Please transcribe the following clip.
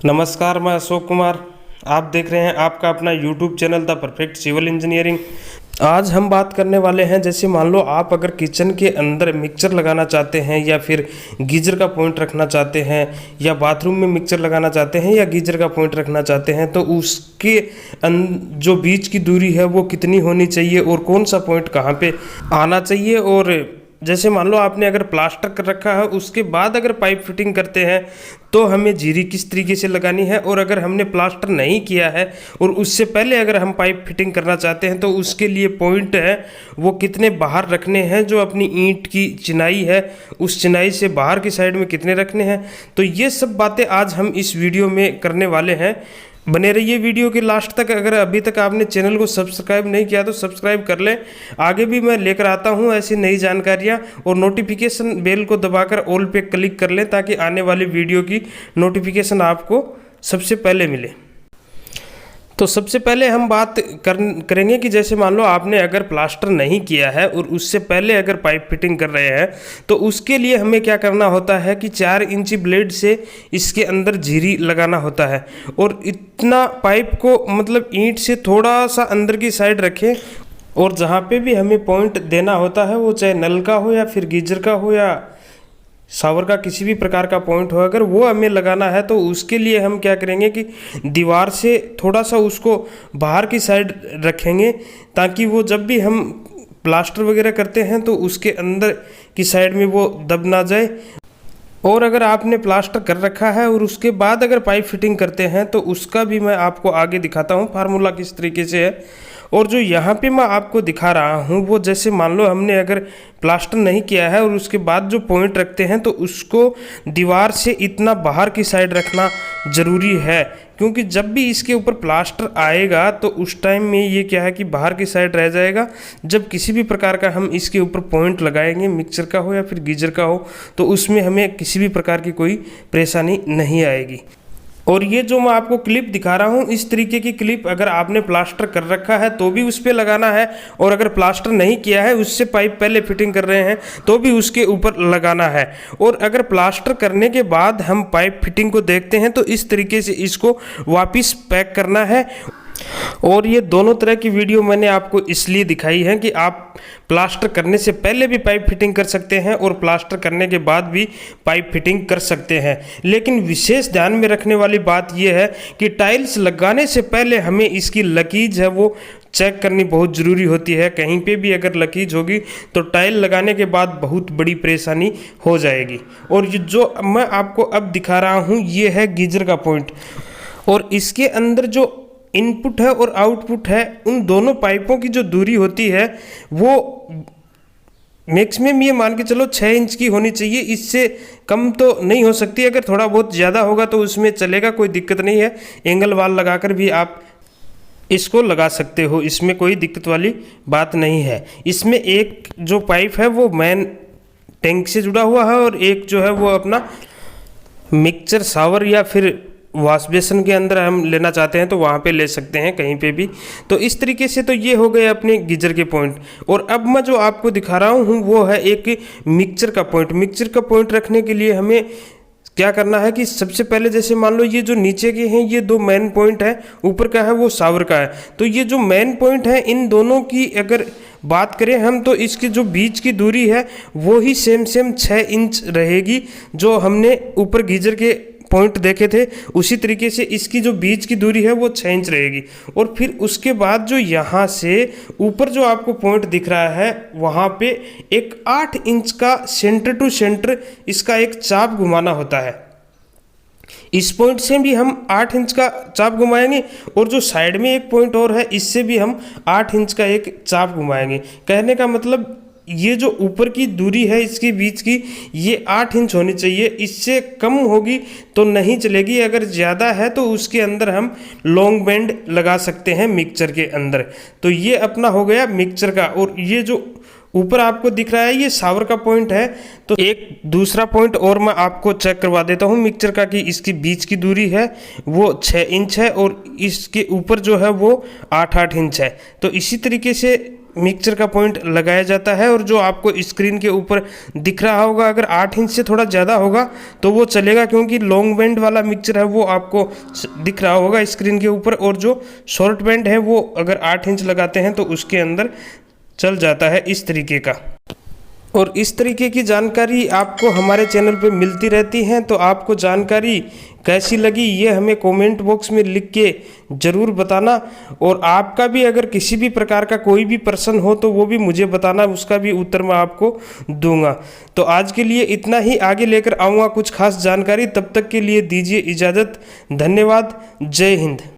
नमस्कार, मैं अशोक कुमार। आप देख रहे हैं आपका अपना YouTube channel the perfect civil engineering. आज हम बात करने वाले हैं, जैसे मान लो आप अगर किचन के अंदर मिक्सचर लगाना चाहते हैं या फिर गीजर का पॉइंट रखना चाहते हैं या बाथरूम में मिक्सचर लगाना चाहते हैं या गीजर का पॉइंट रखना चाहते हैं, तो उसके जो बीच की दूरी है वो कितनी होनी चाहिए और कौन सा पॉइंट कहाँ पे आना चाहिए। और जैसे मान लो आपने अगर प्लास्टर कर रखा है, उसके बाद अगर पाइप फिटिंग करते हैं तो हमें जीरी किस तरीके से लगानी है, और अगर हमने प्लास्टर नहीं किया है और उससे पहले अगर हम पाइप फिटिंग करना चाहते हैं तो उसके लिए पॉइंट है वो कितने बाहर रखने हैं, जो अपनी ईंट की चिनाई है उस चिनाई से बाहर की साइड में कितने रखने हैं। तो ये सब बातें आज हम इस वीडियो में करने वाले हैं। बने रहिए वीडियो के लास्ट तक। अगर अभी तक आपने चैनल को सब्सक्राइब नहीं किया तो सब्सक्राइब कर लें। आगे भी मैं लेकर आता हूं ऐसी नई जानकारियां, और नोटिफिकेशन बेल को दबाकर ऑल पे क्लिक कर लें ताकि आने वाली वीडियो की नोटिफिकेशन आपको सबसे पहले मिले। तो सबसे पहले हम बात करेंगे कि जैसे मान लो आपने अगर प्लास्टर नहीं किया है और उससे पहले अगर पाइप फिटिंग कर रहे हैं तो उसके लिए हमें क्या करना होता है कि 4 इंची ब्लेड से इसके अंदर झिरी लगाना होता है, और इतना पाइप को मतलब ईंट से थोड़ा सा अंदर की साइड रखें, और जहाँ पे भी हमें पॉइंट देना होता है वो चाहे नल का हो या फिर गीजर का हो या शावर का किसी भी प्रकार का पॉइंट हो, अगर वो हमें लगाना है तो उसके लिए हम क्या करेंगे कि दीवार से थोड़ा सा उसको बाहर की साइड रखेंगे, ताकि वो जब भी हम प्लास्टर वगैरह करते हैं तो उसके अंदर की साइड में वो दब ना जाए। और अगर आपने प्लास्टर कर रखा है और उसके बाद अगर पाइप फिटिंग करते हैं तो उसका भी मैं आपको आगे दिखाता हूँ फार्मूला किस तरीके से है। और जो यहाँ पे मैं आपको दिखा रहा हूँ वो जैसे मान लो हमने अगर प्लास्टर नहीं किया है और उसके बाद जो पॉइंट रखते हैं तो उसको दीवार से इतना बाहर की साइड रखना ज़रूरी है, क्योंकि जब भी इसके ऊपर प्लास्टर आएगा तो उस टाइम में ये क्या है कि बाहर की साइड रह जाएगा। जब किसी भी प्रकार का हम इसके ऊपर पॉइंट लगाएंगे, मिक्सचर का हो या फिर गीजर का हो, तो उसमें हमें किसी भी प्रकार की कोई परेशानी नहीं आएगी। और ये जो मैं आपको क्लिप दिखा रहा हूँ, इस तरीके की क्लिप अगर आपने प्लास्टर कर रखा है तो भी उस पर लगाना है, और अगर प्लास्टर नहीं किया है उससे पाइप पहले फिटिंग कर रहे हैं तो भी उसके ऊपर लगाना है। और अगर प्लास्टर करने के बाद हम पाइप फिटिंग को देखते हैं तो इस तरीके से इसको वापस पैक करना है। और ये दोनों तरह की वीडियो मैंने आपको इसलिए दिखाई है कि आप प्लास्टर करने से पहले भी पाइप फिटिंग कर सकते हैं और प्लास्टर करने के बाद भी पाइप फिटिंग कर सकते हैं। लेकिन विशेष ध्यान में रखने वाली बात यह है कि टाइल्स लगाने से पहले हमें इसकी लकीज है वो चेक करनी बहुत ज़रूरी होती है। कहीं पे भी अगर लकीज होगी तो टाइल लगाने के बाद बहुत बड़ी परेशानी हो जाएगी। और ये जो मैं आपको अब दिखा रहा हूँ ये है गीजर का पॉइंट, और इसके अंदर जो इनपुट है और आउटपुट है उन दोनों पाइपों की जो दूरी होती है वो मैक्सिमम ये मान के चलो 6 इंच की होनी चाहिए, इससे कम तो नहीं हो सकती। अगर थोड़ा बहुत ज़्यादा होगा तो उसमें चलेगा, कोई दिक्कत नहीं है। एंगल वाल लगाकर भी आप इसको लगा सकते हो, इसमें कोई दिक्कत वाली बात नहीं है। इसमें एक जो पाइप है वो मेन टैंक से जुड़ा हुआ है और एक जो है वो अपना मिक्सचर शावर या फिर वॉश बेसन के अंदर हम लेना चाहते हैं तो वहाँ पे ले सकते हैं कहीं पे भी। तो इस तरीके से तो ये हो गए अपने गीजर के पॉइंट। और अब मैं जो आपको दिखा रहा हूँ वो है एक मिक्सचर का पॉइंट। मिक्सचर का पॉइंट रखने के लिए हमें क्या करना है कि सबसे पहले जैसे मान लो ये जो नीचे के हैं ये 2 मेन पॉइंट है, ऊपर का है वो शावर का है। तो ये जो मेन पॉइंट है इन दोनों की अगर बात करें हम तो इसकी जो बीच की दूरी है वो ही सेम 6 इंच रहेगी। जो हमने ऊपर गीजर के पॉइंट देखे थे उसी तरीके से इसकी जो बीच की दूरी है वो 6 इंच रहेगी। और फिर उसके बाद जो यहाँ से ऊपर जो आपको पॉइंट दिख रहा है वहाँ पे एक 8 इंच का सेंटर टू सेंटर इसका एक चाप घुमाना होता है। इस पॉइंट से भी हम 8 इंच का चाप घुमाएंगे, और जो साइड में एक पॉइंट और है इससे भी हम 8 इंच का एक चाप घुमाएंगे। कहने का मतलब ये जो ऊपर की दूरी है इसके बीच की ये 8 इंच होनी चाहिए, इससे कम होगी तो नहीं चलेगी। अगर ज़्यादा है तो उसके अंदर हम लॉन्ग बेंड लगा सकते हैं मिक्सचर के अंदर। तो ये अपना हो गया मिक्सचर का। और ये जो ऊपर आपको दिख रहा है ये शावर का पॉइंट है। तो एक दूसरा पॉइंट और मैं आपको चेक करवा देता हूँ मिक्सचर का कि इसकी बीच की दूरी है वो 6 इंच है और इसके ऊपर जो है वो 8 इंच है। तो इसी तरीके से मिक्सचर का पॉइंट लगाया जाता है। और जो आपको स्क्रीन के ऊपर दिख रहा होगा, अगर 8 इंच से थोड़ा ज़्यादा होगा तो वो चलेगा, क्योंकि लॉन्ग बैंड वाला मिक्सचर है वो आपको दिख रहा होगा स्क्रीन के ऊपर, और जो शॉर्ट बैंड है वो अगर 8 इंच लगाते हैं तो उसके अंदर चल जाता है इस तरीके का। और इस तरीके की जानकारी आपको हमारे चैनल पे मिलती रहती है। तो आपको जानकारी कैसी लगी ये हमें कमेंट बॉक्स में लिख के ज़रूर बताना। और आपका भी अगर किसी भी प्रकार का कोई भी प्रश्न हो तो वो भी मुझे बताना, उसका भी उत्तर मैं आपको दूंगा। तो आज के लिए इतना ही, आगे लेकर आऊँगा कुछ खास जानकारी। तब तक के लिए दीजिए इजाज़त। धन्यवाद। जय हिंद।